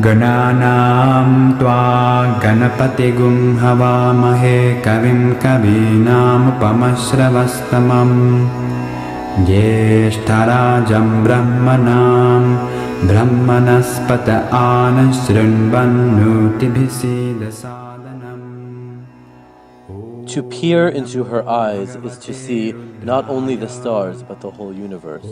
Gananam tva ganapatigum havamahe kavim kavinam upamasravastamam Jyeshtarajam brahmanam brahmanaspata anasrinvannutibhisida sadhanam. To peer into her eyes is to see not only the stars but the whole universe.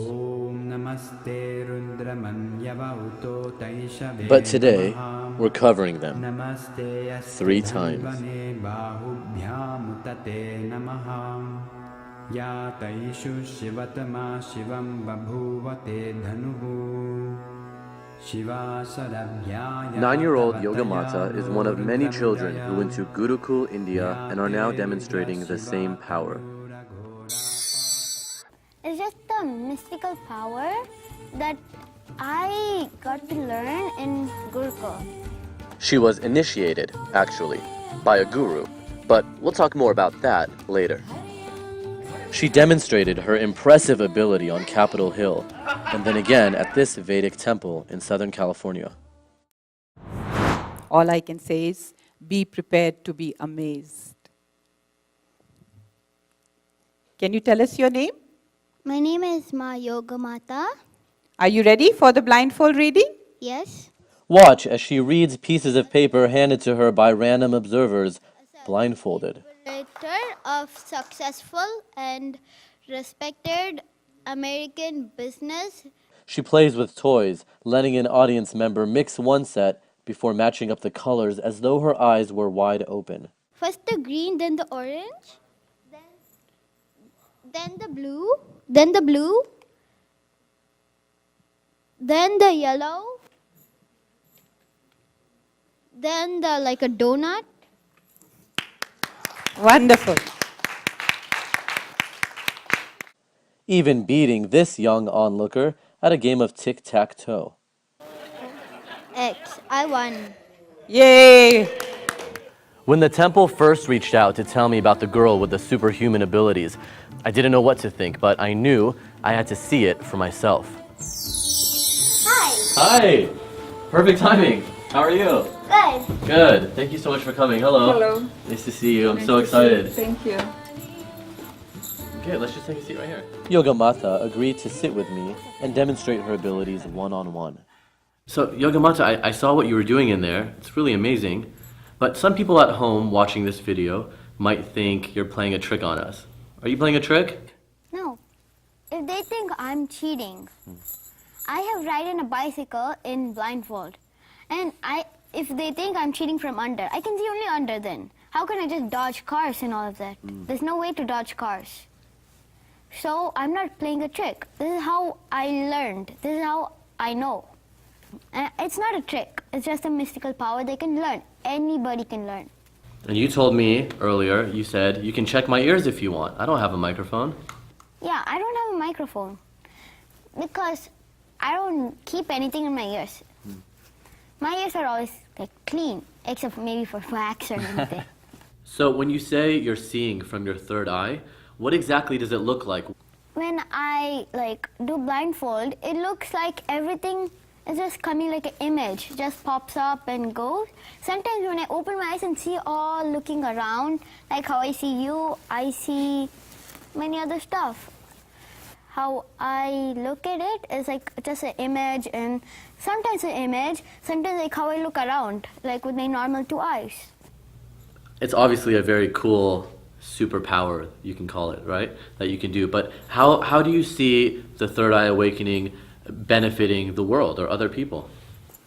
But today, we're covering them 3 times. Nine-year-old Yogamata is one of many children who went to Gurukul, India and are now demonstrating the same power. It's just a mystical power that I got to learn in Gurukul. She was initiated, actually, by a guru, but we'll talk more about that later. She demonstrated her impressive ability on Capitol Hill, and then again at this Vedic temple in Southern California. All I can say is, be prepared to be amazed. Can you tell us your name? My name is Ma Yogamata. Are you ready for the blindfold reading? Yes. Watch as she reads pieces of paper handed to her by random observers, blindfolded. Director of successful and respected American business. She plays with toys, letting an audience member mix one set before matching up the colors as though her eyes were wide open. First the green, then the orange, then the blue, then the blue, then the yellow, then the like a donut. Wonderful. Even beating this young onlooker at a game of tic-tac-toe. X, I won. Yay! When the temple first reached out to tell me about the girl with the superhuman abilities, I didn't know what to think, but I knew I had to see it for myself. Hi. Hi! Perfect timing. How are you? Good. Good. Thank you so much for coming. Hello. Hello. Nice to see you. I'm so excited. Thank you. Okay, let's just take a seat right here. Yogamata agreed to sit with me and demonstrate her abilities one-on-one. So, Yogamata, I saw what you were doing in there. It's really amazing. But some people at home watching this video might think you're playing a trick on us. Are you playing a trick? No. If they think I'm cheating, I have ridden a bicycle in blindfold. And if they think I'm cheating from under, I can see only under then. How can I just dodge cars and all of that? There's no way to dodge cars. So I'm not playing a trick. This is how I learned. This is how I know. It's not a trick. It's just a mystical power they can learn. Anybody can learn. And you told me earlier, you said, you can check my ears if you want. I don't have a microphone. Yeah, I don't have a microphone because I don't keep anything in my ears. My ears are always like clean, except maybe for wax or anything. So when you say you're seeing from your third eye, what exactly does it look like? When I do blindfold, it looks like everything is just coming like an image, just pops up and goes. Sometimes when I open my eyes and see all looking around, like how I see you, I see many other stuff. How I look at it is like just an image, and sometimes an image, sometimes like how I look around, like with my normal 2 eyes. It's obviously a very cool superpower, you can call it, right? That you can do. But how do you see the third eye awakening benefiting the world or other people?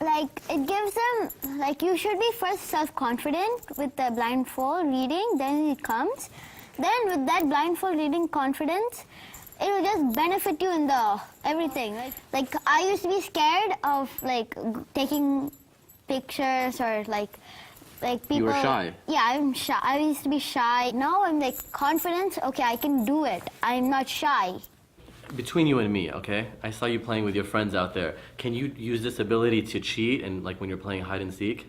Like it gives them, like you should be first self-confident with the blindfold reading, then it comes. Then with that blindfold reading confidence, it will just benefit you in the everything. Like I used to be scared of taking pictures or like people. You were shy. Yeah, I'm shy. I used to be shy. Now I'm like confident. Okay, I can do it. I'm not shy. Between you and me, okay? I saw you playing with your friends out there. Can you use this ability to cheat and like when you're playing hide and seek?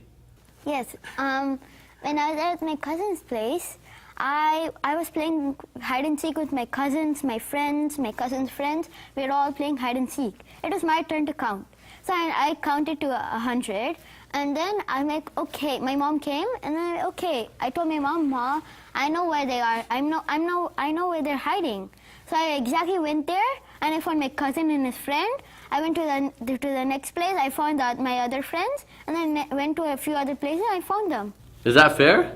Yes. When I was at my cousin's place, I was playing hide and seek with my cousins, my friends, my cousins' friends. We were all playing hide and seek. It was my turn to count. So I counted to 100, and then I'm like, okay. My mom came, and then okay. I told my mom, Ma, I know where they are. I know where they're hiding. So I exactly went there, and I found my cousin and his friend. I went to the next place. I found out my other friends, and then went to a few other places. I found them. Is that fair?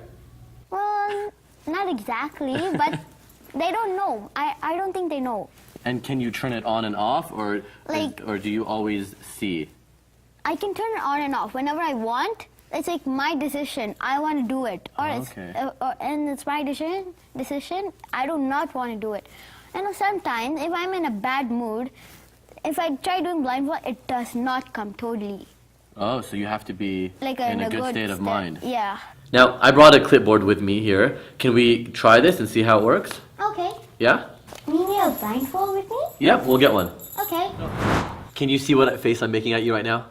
Well, not exactly, but they don't know. I don't think they know. And can you turn it on and off, or do you always see? I can turn it on and off whenever I want. It's like my decision. I want to do it, and it's my decision. I do not want to do it. And sometimes, if I'm in a bad mood, if I try doing blindfold, it does not come totally. Oh, so you have to be Like in a good state of mind. Yeah. Now, I brought a clipboard with me here. Can we try this and see how it works? Okay. Yeah? You need a blindfold with me? Yep, we'll get one. Okay. Can you see what face I'm making at you right now?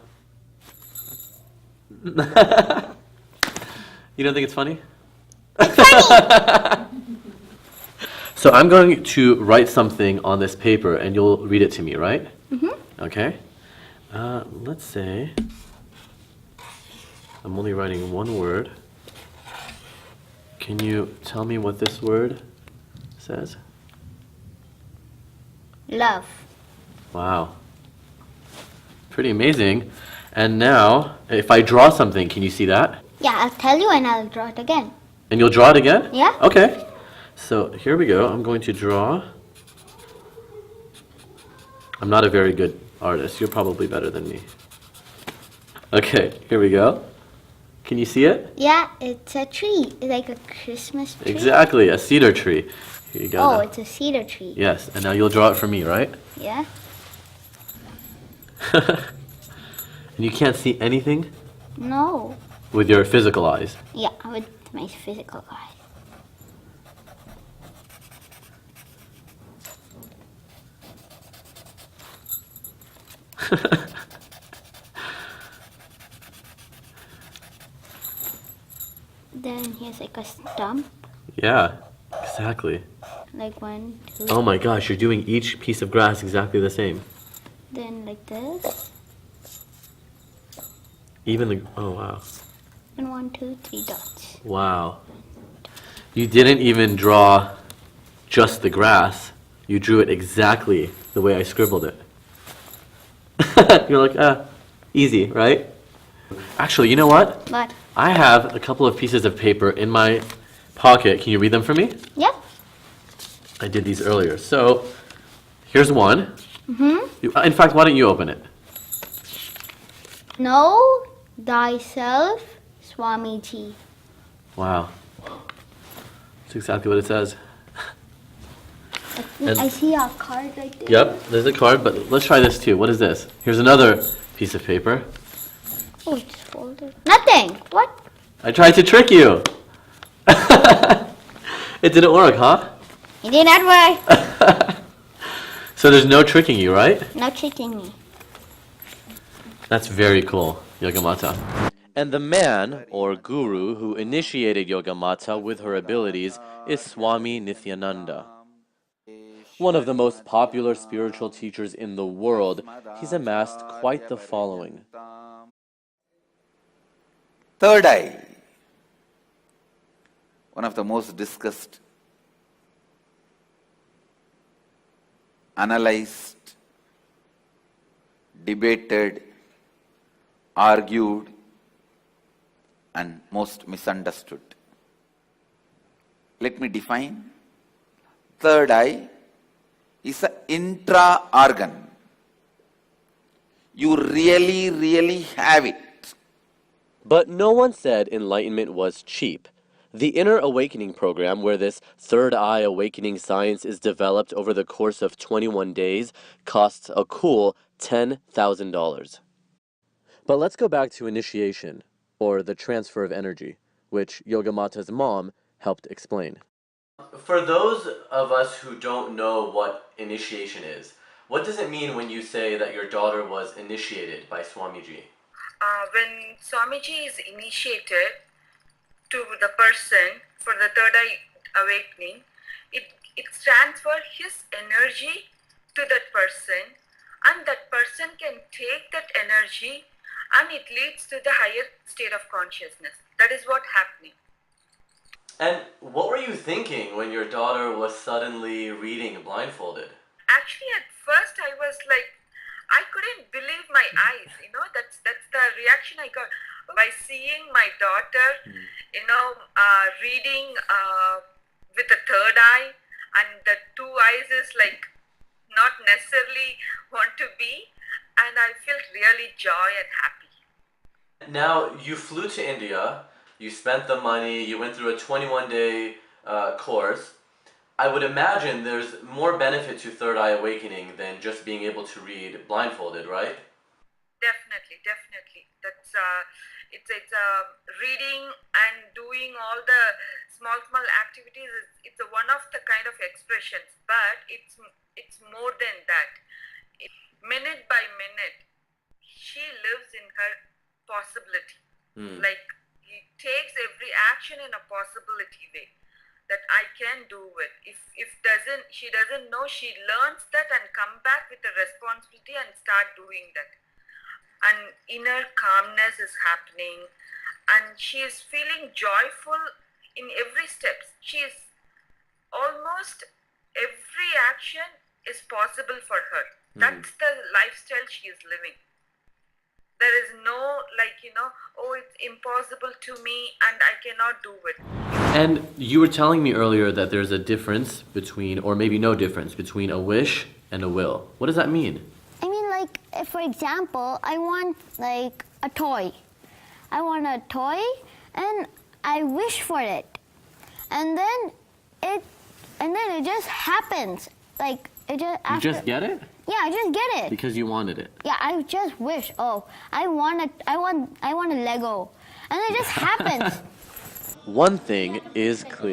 You don't think it's funny? So I'm going to write something on this paper, and you'll read it to me, right? Mm-hmm. Okay. Let's say I'm only writing one word. Can you tell me what this word says? Love. Wow. Pretty amazing. And now, if I draw something, can you see that? Yeah, I'll tell you and I'll draw it again. And you'll draw it again? Yeah. Okay. So here we go. I'm going to draw. I'm not a very good artist. You're probably better than me. Okay, here we go. Can you see it? Yeah, it's a tree. It's like a Christmas tree. Exactly, a cedar tree. Here you go. Oh, now. it's a cedar tree. Yes, and now you'll draw it for me, right? Yeah. And you can't see anything No. with your physical eyes. Yeah, with my physical eyes. Then here's like a stump. Yeah, exactly. Like 1, 2. Oh my gosh, you're doing each piece of grass exactly the same. Then like this. Even the, oh wow. And 1, 2, 3 dots. Wow. You didn't even draw just the grass. You drew it exactly the way I scribbled it. You're like, easy, right? Actually, you know what? But I have a couple of pieces of paper in my pocket. Can you read them for me? yeah. I did these earlier. So, here's one. Mm-hmm. In fact, why don't you open it? Know thyself, Swamiji. Wow. That's exactly what it says. I see a card right there. Yep, there's a card, but let's try this too. What is this? Here's another piece of paper. Oh, it's folded. Nothing. What? I tried to trick you. It didn't work, huh? It did not work. So there's no tricking you, right? No tricking me. That's very cool, Yogamata. And the man, or guru, who initiated Yogamata with her abilities is Swami Nityananda. One of the most popular spiritual teachers in the world, he's amassed quite the following. Third eye, one of the most discussed, analyzed, debated, argued, and most misunderstood. Let me define. Third eye is an intra-organ. You really have it. But no one said enlightenment was cheap. The Inner Awakening program, where this third eye awakening science is developed over the course of 21 days, costs a cool $10,000. But let's go back to initiation, or the transfer of energy, which Yogamata's mom helped explain. For those of us who don't know what initiation is, what does it mean when you say that your daughter was initiated by Swamiji? When Swamiji is initiated to the person for the third eye awakening, it stands for his energy to that person, and that person can take that energy and it leads to the higher state of consciousness. That is what happening. And what were you thinking when your daughter was suddenly reading blindfolded? Actually, at first I was like, I couldn't believe my eyes. That's the reaction I got by seeing my daughter, reading with the third eye, and the two eyes is like not necessarily want to be, and I felt really joy and happy. Now, you flew to India, you spent the money, you went through a 21-day course. I would imagine there's more benefit to Third Eye Awakening than just being able to read blindfolded, right? Definitely. That's it's reading and doing all the small activities. It's a one of the kind of expressions, but it's more than that. Minute by minute, she lives in her possibility. Like, he takes every action in a possibility way that I can do it. If she doesn't know, she learns that and come back with a responsibility and start doing that. And inner calmness is happening, and she is feeling joyful in every step. She is almost every action is possible for her. That's the lifestyle she is living. There is no it's impossible to me and I cannot do it. And you were telling me earlier that there's a difference between, or maybe no difference, between a wish and a will. What does that mean? I mean, like, if, for example, I want like a toy. I want a toy and I wish for it. And then it just happens. Like, it just You just get it? Yeah, I just get it. Because you wanted it. Yeah, I just wish. Oh, I want a Lego, and it just happens. One thing is clear.